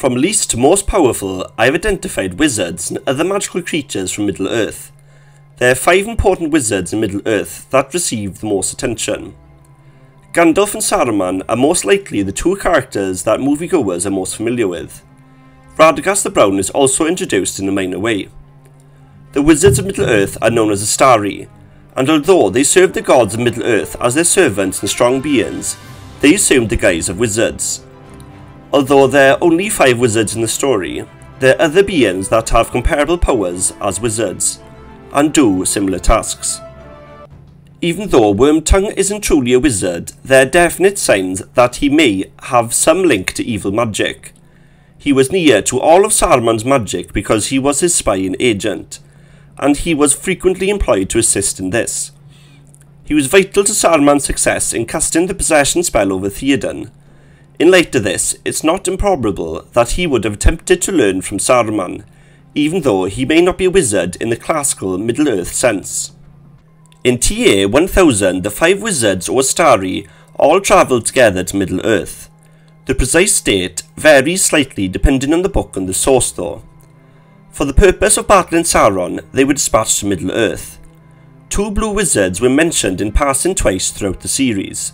From least to most powerful, I have identified wizards and other magical creatures from Middle-earth. There are 5 important wizards in Middle-earth that receive the most attention. Gandalf and Saruman are most likely the 2 characters that moviegoers are most familiar with. Radagast the Brown is also introduced in a minor way. The wizards of Middle-earth are known as the Starry, and although they served the gods of Middle-earth as their servants and strong beings, they assumed the guise of wizards. Although there are only 5 wizards in the story, there are other beings that have comparable powers as wizards, and do similar tasks. Even though Wormtongue isn't truly a wizard, there are definite signs that he may have some link to evil magic. He was near to all of Saruman's magic because he was his spy and agent, and he was frequently employed to assist in this. He was vital to Saruman's success in casting the possession spell over Theoden. In light of this, it's not improbable that he would have attempted to learn from Saruman, even though he may not be a wizard in the classical Middle-earth sense. In TA 1000, the 5 wizards or Starry all travelled together to Middle-earth. The precise date varies slightly depending on the book and the source though. For the purpose of battling Sauron, they were dispatched to Middle-earth. 2 blue wizards were mentioned in passing twice throughout the series.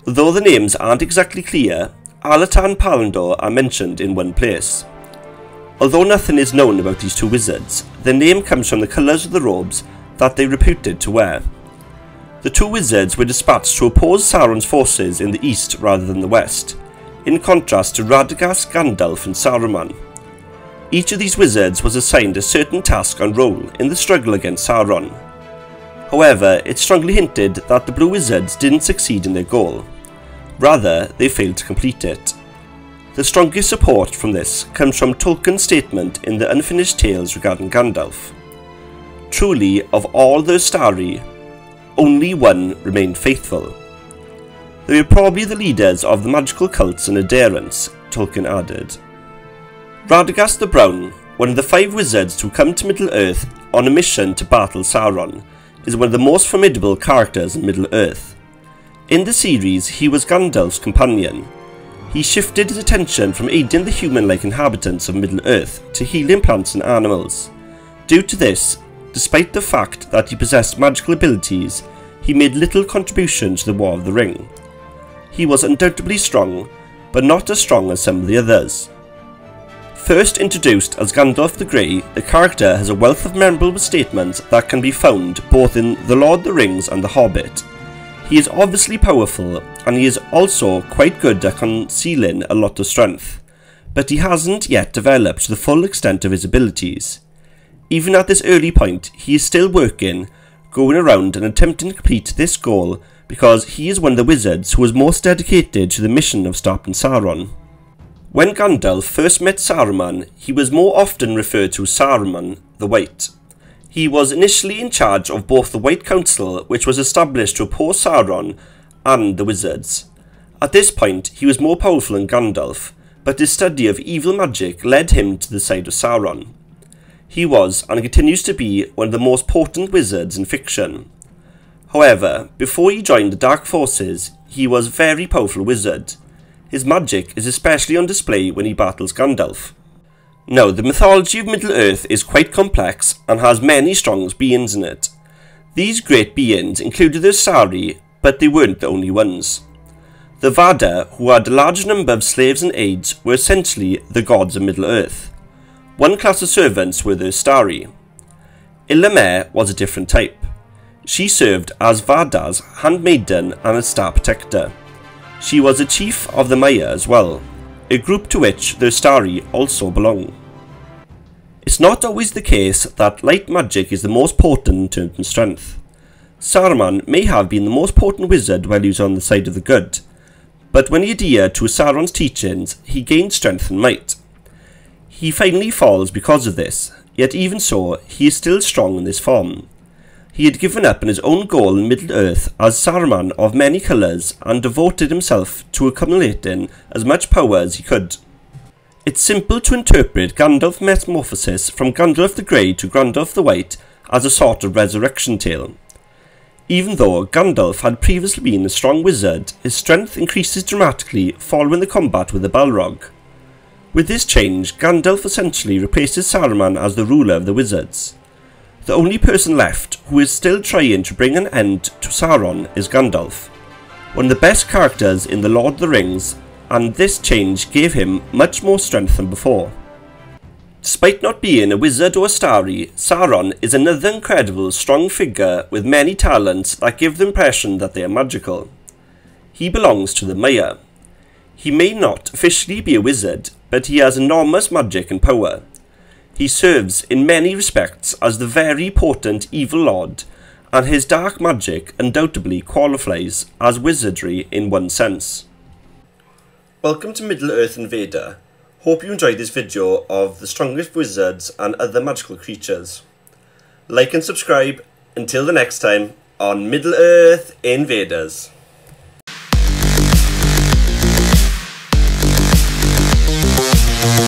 Though the names aren't exactly clear, Alata and Palandor are mentioned in one place. Although nothing is known about these 2 wizards, their name comes from the colours of the robes that they reputed to wear. The 2 wizards were dispatched to oppose Sauron's forces in the east rather than the west, in contrast to Radagast, Gandalf and Saruman. Each of these wizards was assigned a certain task and role in the struggle against Sauron. However, it's strongly hinted that the blue wizards didn't succeed in their goal. Rather, they failed to complete it. The strongest support from this comes from Tolkien's statement in the Unfinished Tales regarding Gandalf. Truly, of all the Starry, only one remained faithful. They were probably the leaders of the magical cults and adherents, Tolkien added. Radagast the Brown, one of the 5 wizards to come to Middle-earth on a mission to battle Sauron, is one of the most formidable characters in Middle-earth. In the series, he was Gandalf's companion. He shifted his attention from aiding the human-like inhabitants of Middle-earth to healing plants and animals. Due to this, despite the fact that he possessed magical abilities, he made little contribution to the War of the Ring. He was undoubtedly strong, but not as strong as some of the others. First introduced as Gandalf the Grey, the character has a wealth of memorable statements that can be found both in The Lord of the Rings and The Hobbit. He is obviously powerful, and he is also quite good at concealing a lot of strength, but he hasn't yet developed to the full extent of his abilities. Even at this early point, he is still working, going around and attempting to complete this goal because he is one of the wizards who was most dedicated to the mission of stopping Sauron. When Gandalf first met Saruman, he was more often referred to as Saruman the White. He was initially in charge of both the White Council, which was established to oppose Sauron, and the wizards. At this point, he was more powerful than Gandalf, but his study of evil magic led him to the side of Sauron. He was, and continues to be, one of the most potent wizards in fiction. However, before he joined the Dark Forces, he was a very powerful wizard. His magic is especially on display when he battles Gandalf. Now, the mythology of Middle-earth is quite complex and has many strong beings in it. These great beings included the Starry, but they weren't the only ones. The Vader, who had a large number of slaves and aides, were essentially the gods of Middle-earth. One class of servants were the Starry. Illumer was a different type. She served as Varda's handmaiden and a star protector. She was a chief of the Maya as well, a group to which the Starry also belong. It's not always the case that light magic is the most potent in terms of strength. Saruman may have been the most potent wizard while he was on the side of the good, but when he adhered to Sauron's teachings, he gained strength and might. He finally falls because of this, yet even so, he is still strong in this form. He had given up on his own goal in Middle-earth as Saruman of many colours and devoted himself to accumulating as much power as he could. It's simple to interpret Gandalf's metamorphosis from Gandalf the Grey to Gandalf the White as a sort of resurrection tale. Even though Gandalf had previously been a strong wizard, his strength increases dramatically following the combat with the Balrog. With this change, Gandalf essentially replaces Saruman as the ruler of the wizards. The only person left who is still trying to bring an end to Sauron is Gandalf, one of the best characters in The Lord of the Rings, and this change gave him much more strength than before. Despite not being a wizard or a starry, Sauron is another incredible strong figure with many talents that give the impression that they are magical. He belongs to the Maya. He may not officially be a wizard, but he has enormous magic and power. He serves in many respects as the very potent evil lord, and his dark magic undoubtedly qualifies as wizardry in one sense. Welcome to Middle-earth InVader. Hope you enjoyed this video of the strongest wizards and other magical creatures. Like and subscribe. Until the next time on Middle-earth InVaders.